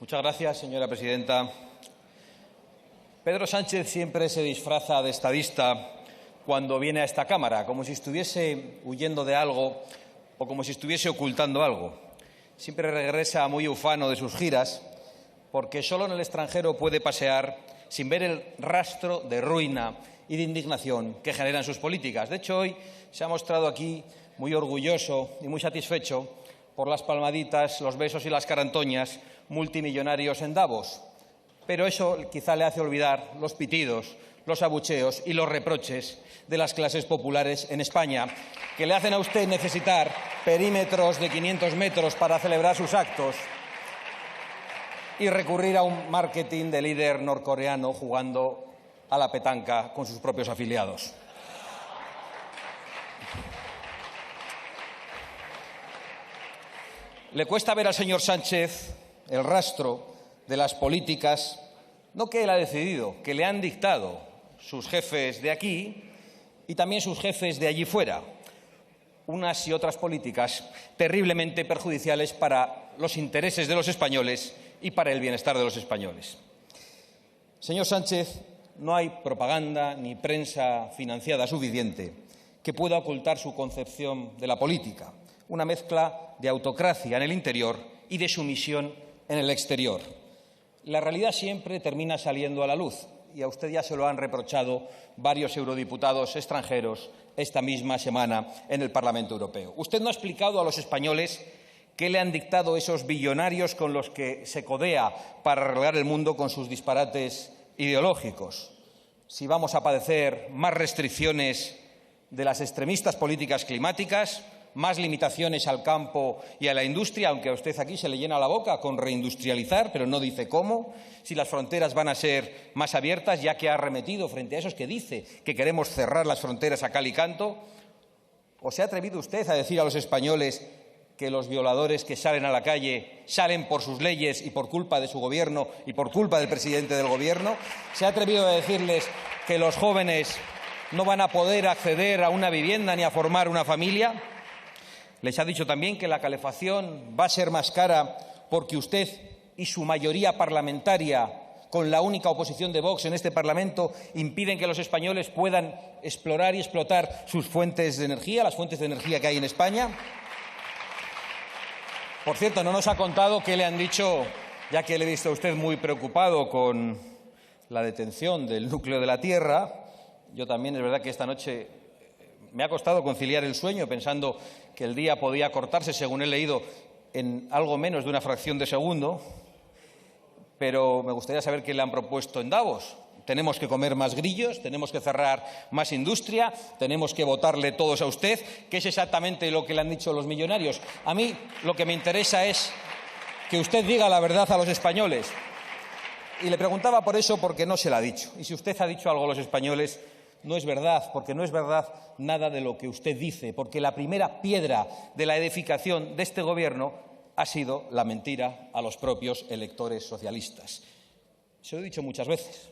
Muchas gracias, señora presidenta. Pedro Sánchez siempre se disfraza de estadista cuando viene a esta Cámara, como si estuviese huyendo de algo o como si estuviese ocultando algo. Siempre regresa muy ufano de sus giras, porque solo en el extranjero puede pasear sin ver el rastro de ruina y de indignación que generan sus políticas. De hecho, hoy se ha mostrado aquí muy orgulloso y muy satisfecho por las palmaditas, los besos y las carantoñas multimillonarios en Davos. Pero eso quizá le hace olvidar los pitidos, los abucheos y los reproches de las clases populares en España, que le hacen a usted necesitar perímetros de 500 metros para celebrar sus actos y recurrir a un marketing de líder norcoreano jugando a la petanca con sus propios afiliados. Le cuesta ver al señor Sánchez el rastro de las políticas, no que él ha decidido, que le han dictado sus jefes de aquí y también sus jefes de allí fuera. Unas y otras políticas terriblemente perjudiciales para los intereses de los españoles y para el bienestar de los españoles. Señor Sánchez, no hay propaganda ni prensa financiada suficiente que pueda ocultar su concepción de la política, una mezcla de autocracia en el interior y de sumisión en el exterior. La realidad siempre termina saliendo a la luz y a usted ya se lo han reprochado varios eurodiputados extranjeros esta misma semana en el Parlamento Europeo. Usted no ha explicado a los españoles qué le han dictado esos billonarios con los que se codea para arreglar el mundo con sus disparates ideológicos. Si vamos a padecer más restricciones de las extremistas políticas climáticas, más limitaciones al campo y a la industria, aunque a usted aquí se le llena la boca con reindustrializar, pero no dice cómo, si las fronteras van a ser más abiertas, ya que ha arremetido frente a esos que dice que queremos cerrar las fronteras a cal y canto, o se ha atrevido usted a decir a los españoles que los violadores que salen a la calle salen por sus leyes y por culpa de su gobierno y por culpa del presidente del gobierno. ¿Se ha atrevido a decirles que los jóvenes no van a poder acceder a una vivienda ni a formar una familia? Les ha dicho también que la calefacción va a ser más cara porque usted y su mayoría parlamentaria, con la única oposición de Vox en este Parlamento, impiden que los españoles puedan explorar y explotar sus fuentes de energía, las fuentes de energía que hay en España. Por cierto, no nos ha contado qué le han dicho, ya que le he visto a usted muy preocupado con la detención del núcleo de la Tierra. Yo también, es verdad que esta noche me ha costado conciliar el sueño pensando que el día podía cortarse, según he leído, en algo menos de una fracción de segundo, pero me gustaría saber qué le han propuesto en Davos. Tenemos que comer más grillos, tenemos que cerrar más industria, tenemos que votarle todos a usted. ¿Qué es exactamente lo que le han dicho los millonarios? A mí lo que me interesa es que usted diga la verdad a los españoles. Y le preguntaba por eso porque no se la ha dicho. Y si usted ha dicho algo a los españoles, no es verdad, porque no es verdad nada de lo que usted dice, porque la primera piedra de la edificación de este Gobierno ha sido la mentira a los propios electores socialistas. Se lo he dicho muchas veces,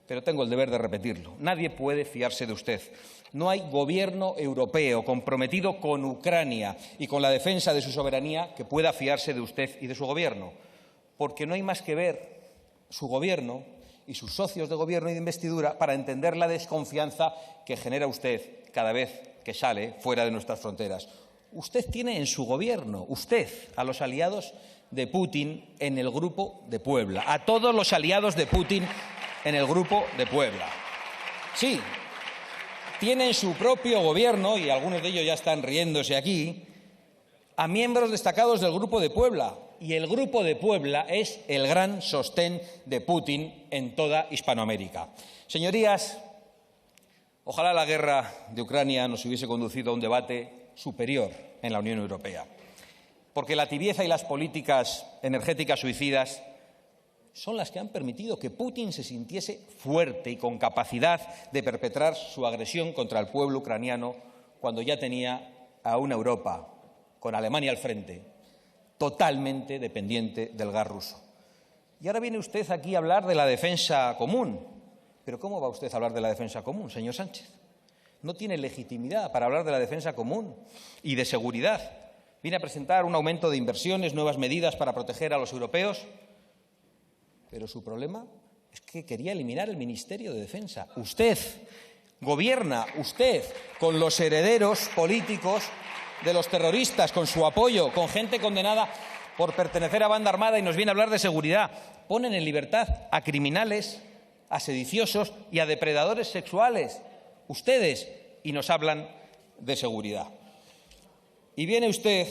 pero tengo el deber de repetirlo. Nadie puede fiarse de usted. No hay gobierno europeo comprometido con Ucrania y con la defensa de su soberanía que pueda fiarse de usted y de su Gobierno, porque no hay más que ver su Gobierno y sus socios de gobierno y de investidura para entender la desconfianza que genera usted cada vez que sale fuera de nuestras fronteras. Usted tiene en su gobierno, usted, a los aliados de Putin en el Grupo de Puebla, a todos los aliados de Putin en el Grupo de Puebla. Sí, tiene en su propio gobierno, y algunos de ellos ya están riéndose aquí, a miembros destacados del Grupo de Puebla. Y el Grupo de Puebla es el gran sostén de Putin en toda Hispanoamérica. Señorías, ojalá la guerra de Ucrania nos hubiese conducido a un debate superior en la Unión Europea, porque la tibieza y las políticas energéticas suicidas son las que han permitido que Putin se sintiese fuerte y con capacidad de perpetrar su agresión contra el pueblo ucraniano cuando ya tenía a una Europa, con Alemania al frente, totalmente dependiente del gas ruso. Y ahora viene usted aquí a hablar de la defensa común. ¿Pero cómo va usted a hablar de la defensa común, señor Sánchez? No tiene legitimidad para hablar de la defensa común y de seguridad. Viene a presentar un aumento de inversiones, nuevas medidas para proteger a los europeos. Pero su problema es que quería eliminar el Ministerio de Defensa. Usted gobierna, usted, con los herederos políticos de los terroristas, con su apoyo, con gente condenada por pertenecer a banda armada, y nos viene a hablar de seguridad. Ponen en libertad a criminales, a sediciosos y a depredadores sexuales. Ustedes, y nos hablan de seguridad. Y viene usted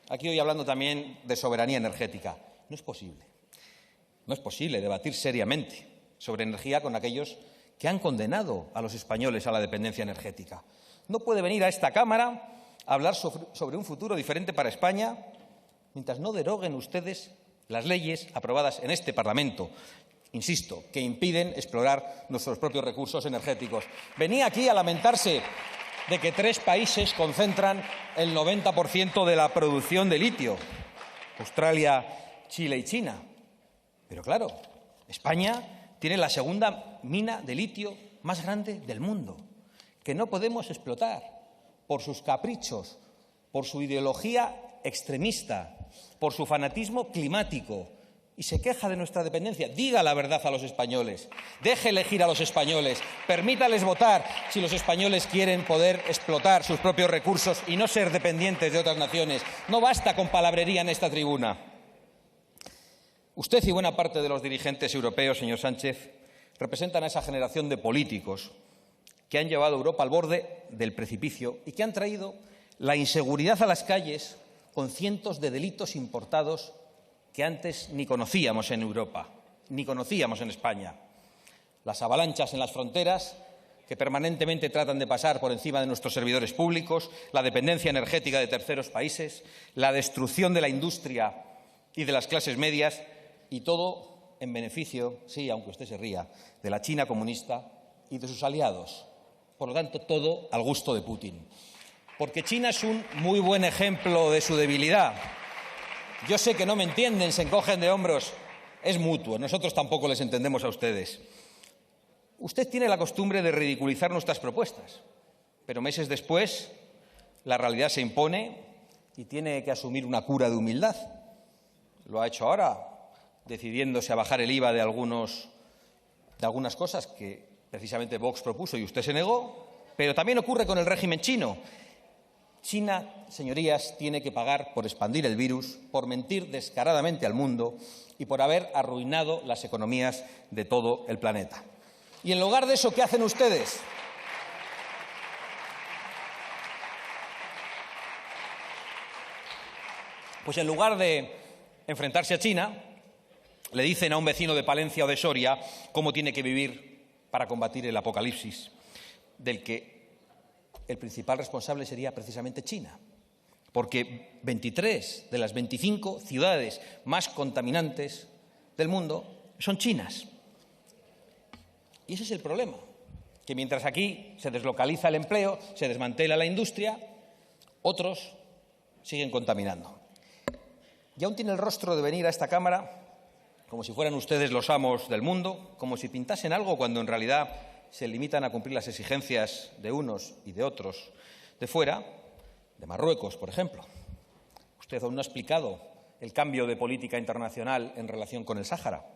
aquí hoy hablando también de soberanía energética. No es posible. No es posible debatir seriamente sobre energía con aquellos que han condenado a los españoles a la dependencia energética. No puede venir a esta Cámara a hablar sobre un futuro diferente para España mientras no deroguen ustedes las leyes aprobadas en este Parlamento, insisto, que impiden explorar nuestros propios recursos energéticos. Venía aquí a lamentarse de que 3 países concentran el 90% de la producción de litio: Australia, Chile y China. Pero claro, España tiene la segunda mina de litio más grande del mundo, que no podemos explotar por sus caprichos, por su ideología extremista, por su fanatismo climático, y se queja de nuestra dependencia. Diga la verdad a los españoles, deje elegir a los españoles, permítales votar si los españoles quieren poder explotar sus propios recursos y no ser dependientes de otras naciones. No basta con palabrería en esta tribuna. Usted y buena parte de los dirigentes europeos, señor Sánchez, representan a esa generación de políticos que han llevado a Europa al borde del precipicio y que han traído la inseguridad a las calles con cientos de delitos importados que antes ni conocíamos en Europa, ni conocíamos en España. Las avalanchas en las fronteras, que permanentemente tratan de pasar por encima de nuestros servidores públicos, la dependencia energética de terceros países, la destrucción de la industria y de las clases medias, y todo en beneficio, sí, aunque usted se ría, de la China comunista y de sus aliados. Por lo tanto, todo al gusto de Putin. Porque China es un muy buen ejemplo de su debilidad. Yo sé que no me entienden, se encogen de hombros. Es mutuo, nosotros tampoco les entendemos a ustedes. Usted tiene la costumbre de ridiculizar nuestras propuestas, pero meses después la realidad se impone y tiene que asumir una cura de humildad. Lo ha hecho ahora, decidiéndose a bajar el IVA de algunas cosas que precisamente Vox propuso y usted se negó, pero también ocurre con el régimen chino. China, señorías, tiene que pagar por expandir el virus, por mentir descaradamente al mundo y por haber arruinado las economías de todo el planeta. Y en lugar de eso, ¿qué hacen ustedes? Pues en lugar de enfrentarse a China, le dicen a un vecino de Palencia o de Soria cómo tiene que vivir para combatir el apocalipsis, del que el principal responsable sería precisamente China, porque 23 de las 25 ciudades más contaminantes del mundo son chinas. Y ese es el problema, que mientras aquí se deslocaliza el empleo, se desmantela la industria, otros siguen contaminando. Y aún tiene el rostro de venir a esta Cámara como si fueran ustedes los amos del mundo, como si pintasen algo cuando en realidad se limitan a cumplir las exigencias de unos y de otros de fuera, de Marruecos, por ejemplo. Usted aún no ha explicado el cambio de política internacional en relación con el Sáhara,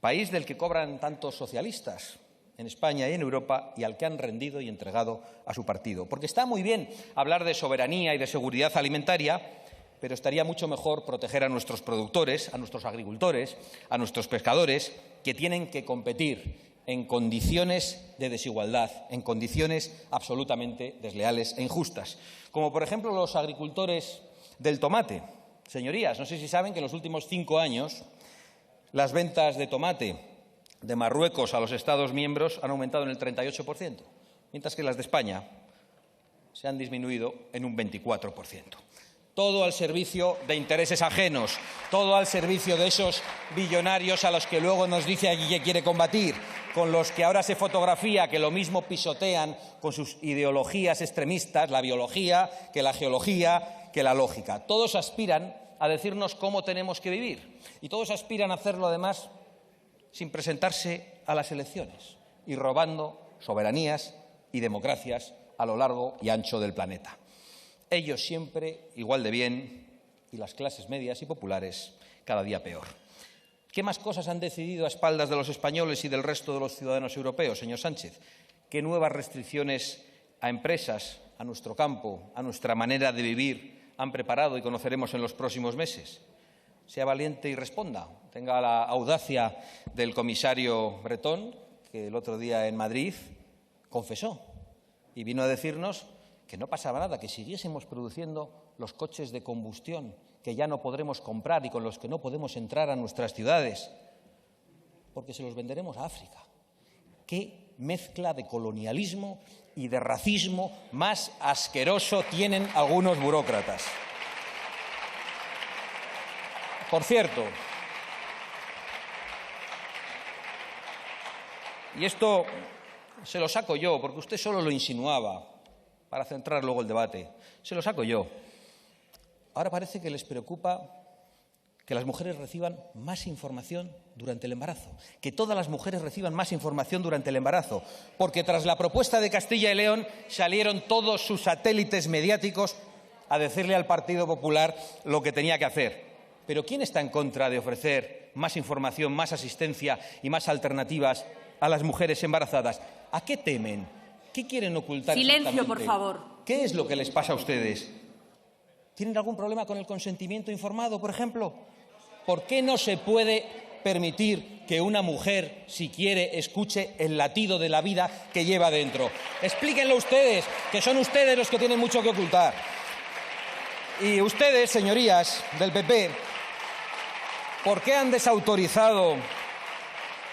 país del que cobran tantos socialistas en España y en Europa y al que han rendido y entregado a su partido. Porque está muy bien hablar de soberanía y de seguridad alimentaria, pero estaría mucho mejor proteger a nuestros productores, a nuestros agricultores, a nuestros pescadores, que tienen que competir en condiciones de desigualdad, en condiciones absolutamente desleales e injustas. Como, por ejemplo, los agricultores del tomate. Señorías, no sé si saben que en los últimos 5 años las ventas de tomate de Marruecos a los Estados miembros han aumentado en el 38%, mientras que las de España se han disminuido en un 24%. Todo al servicio de intereses ajenos, todo al servicio de esos billonarios a los que luego nos dice aquí que quiere combatir, con los que ahora se fotografía, que lo mismo pisotean con sus ideologías extremistas, la biología, que la geología, que la lógica. Todos aspiran a decirnos cómo tenemos que vivir y todos aspiran a hacerlo, además, sin presentarse a las elecciones y robando soberanías y democracias a lo largo y ancho del planeta. Ellos siempre igual de bien y las clases medias y populares cada día peor. ¿Qué más cosas han decidido a espaldas de los españoles y del resto de los ciudadanos europeos, señor Sánchez? ¿Qué nuevas restricciones a empresas, a nuestro campo, a nuestra manera de vivir han preparado y conoceremos en los próximos meses? Sea valiente y responda. Tenga la audacia del comisario Bretón, que el otro día en Madrid confesó y vino a decirnos que no pasaba nada, que siguiésemos produciendo los coches de combustión que ya no podremos comprar y con los que no podemos entrar a nuestras ciudades, porque se los venderemos a África. ¿Qué mezcla de colonialismo y de racismo más asqueroso tienen algunos burócratas? Por cierto, y esto se lo saco yo, porque usted solo lo insinuaba, para centrar luego el debate, se lo saco yo. Ahora parece que les preocupa que las mujeres reciban más información durante el embarazo, que todas las mujeres reciban más información durante el embarazo, porque tras la propuesta de Castilla y León salieron todos sus satélites mediáticos a decirle al Partido Popular lo que tenía que hacer. Pero ¿quién está en contra de ofrecer más información, más asistencia y más alternativas a las mujeres embarazadas? ¿A qué temen? ¿Qué quieren ocultar? Silencio, por favor. ¿Qué es lo que les pasa a ustedes? ¿Tienen algún problema con el consentimiento informado, por ejemplo? ¿Por qué no se puede permitir que una mujer, si quiere, escuche el latido de la vida que lleva dentro? Explíquenlo ustedes, que son ustedes los que tienen mucho que ocultar. Y ustedes, señorías del PP, ¿por qué han desautorizado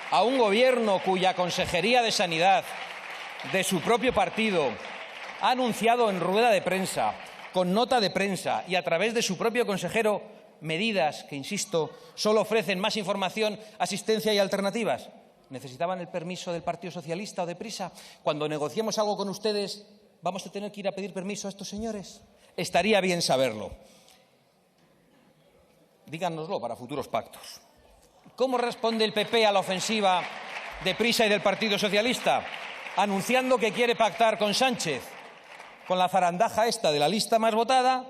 a un gobierno cuya Consejería de Sanidad de su propio partido ha anunciado en rueda de prensa, con nota de prensa y a través de su propio consejero medidas que, insisto, solo ofrecen más información, asistencia y alternativas? ¿Necesitaban el permiso del Partido Socialista o de Prisa? Cuando negociemos algo con ustedes, ¿vamos a tener que ir a pedir permiso a estos señores? Estaría bien saberlo. Díganoslo para futuros pactos. ¿Cómo responde el PP a la ofensiva de Prisa y del Partido Socialista? Anunciando que quiere pactar con Sánchez, con la zarandaja esta de la lista más votada,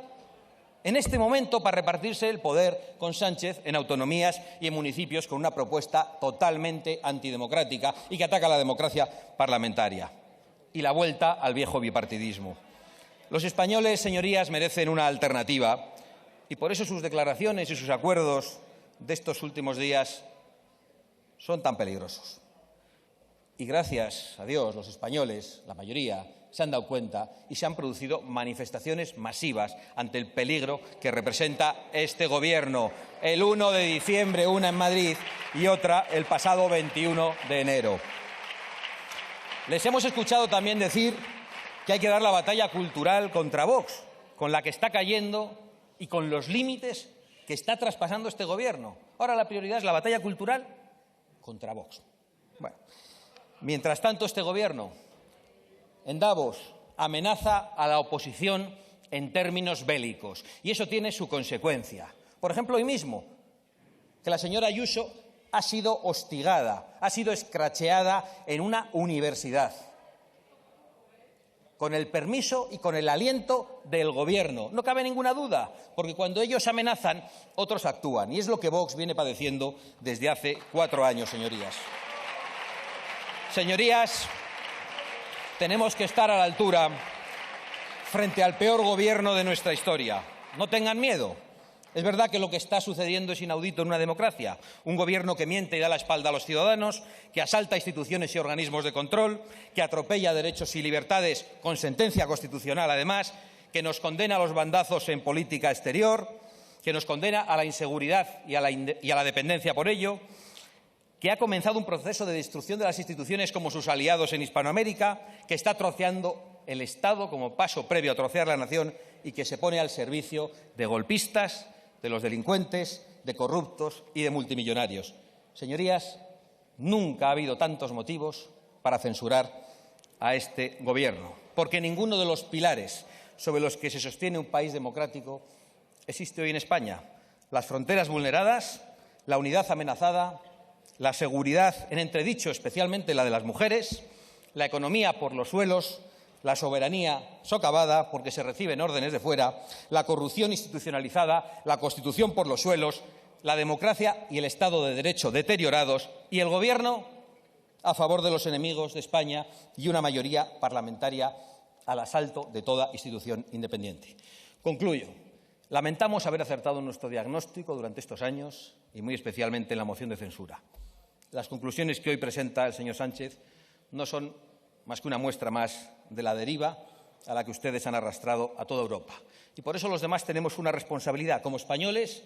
en este momento para repartirse el poder con Sánchez en autonomías y en municipios con una propuesta totalmente antidemocrática y que ataca a la democracia parlamentaria. Y la vuelta al viejo bipartidismo. Los españoles, señorías, merecen una alternativa y por eso sus declaraciones y sus acuerdos de estos últimos días son tan peligrosos. Y gracias a Dios, los españoles, la mayoría, se han dado cuenta y se han producido manifestaciones masivas ante el peligro que representa este Gobierno. El 1 de diciembre, una en Madrid y otra el pasado 21 de enero. Les hemos escuchado también decir que hay que dar la batalla cultural contra Vox, con la que está cayendo y con los límites que está traspasando este Gobierno. Ahora la prioridad es la batalla cultural contra Vox. Bueno, mientras tanto, este Gobierno en Davos amenaza a la oposición en términos bélicos y eso tiene su consecuencia. Por ejemplo, hoy mismo, que la señora Ayuso ha sido hostigada, ha sido escracheada en una universidad, con el permiso y con el aliento del Gobierno. No cabe ninguna duda, porque cuando ellos amenazan, otros actúan. Y es lo que Vox viene padeciendo desde hace 4 años, señorías. Señorías, tenemos que estar a la altura frente al peor Gobierno de nuestra historia. No tengan miedo. Es verdad que lo que está sucediendo es inaudito en una democracia. Un Gobierno que miente y da la espalda a los ciudadanos, que asalta instituciones y organismos de control, que atropella derechos y libertades con sentencia constitucional, además, que nos condena a los bandazos en política exterior, que nos condena a la inseguridad y a la dependencia por ello, que ha comenzado un proceso de destrucción de las instituciones como sus aliados en Hispanoamérica, que está troceando el Estado como paso previo a trocear la nación y que se pone al servicio de golpistas, de los delincuentes, de corruptos y de multimillonarios. Señorías, nunca ha habido tantos motivos para censurar a este Gobierno, porque ninguno de los pilares sobre los que se sostiene un país democrático existe hoy en España. Las fronteras vulneradas, la unidad amenazada, la seguridad en entredicho, especialmente la de las mujeres, la economía por los suelos, la soberanía socavada porque se reciben órdenes de fuera, la corrupción institucionalizada, la Constitución por los suelos, la democracia y el Estado de Derecho deteriorados, y el Gobierno a favor de los enemigos de España y una mayoría parlamentaria al asalto de toda institución independiente. Concluyo. Lamentamos haber acertado en nuestro diagnóstico durante estos años y muy especialmente en la moción de censura. Las conclusiones que hoy presenta el señor Sánchez no son más que una muestra más de la deriva a la que ustedes han arrastrado a toda Europa. Y por eso los demás tenemos una responsabilidad como españoles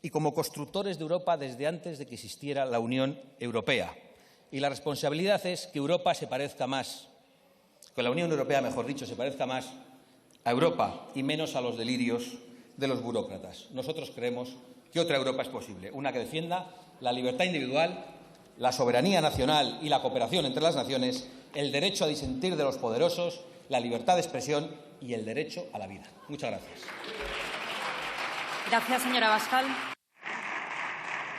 y como constructores de Europa desde antes de que existiera la Unión Europea. Y la responsabilidad es que Europa se parezca más, que la Unión Europea, mejor dicho, se parezca más a Europa y menos a los delirios de los burócratas. Nosotros creemos que otra Europa es posible, una que defienda la libertad individual, la soberanía nacional y la cooperación entre las naciones, el derecho a disentir de los poderosos, la libertad de expresión y el derecho a la vida. Muchas gracias. Gracias, señora Abascal.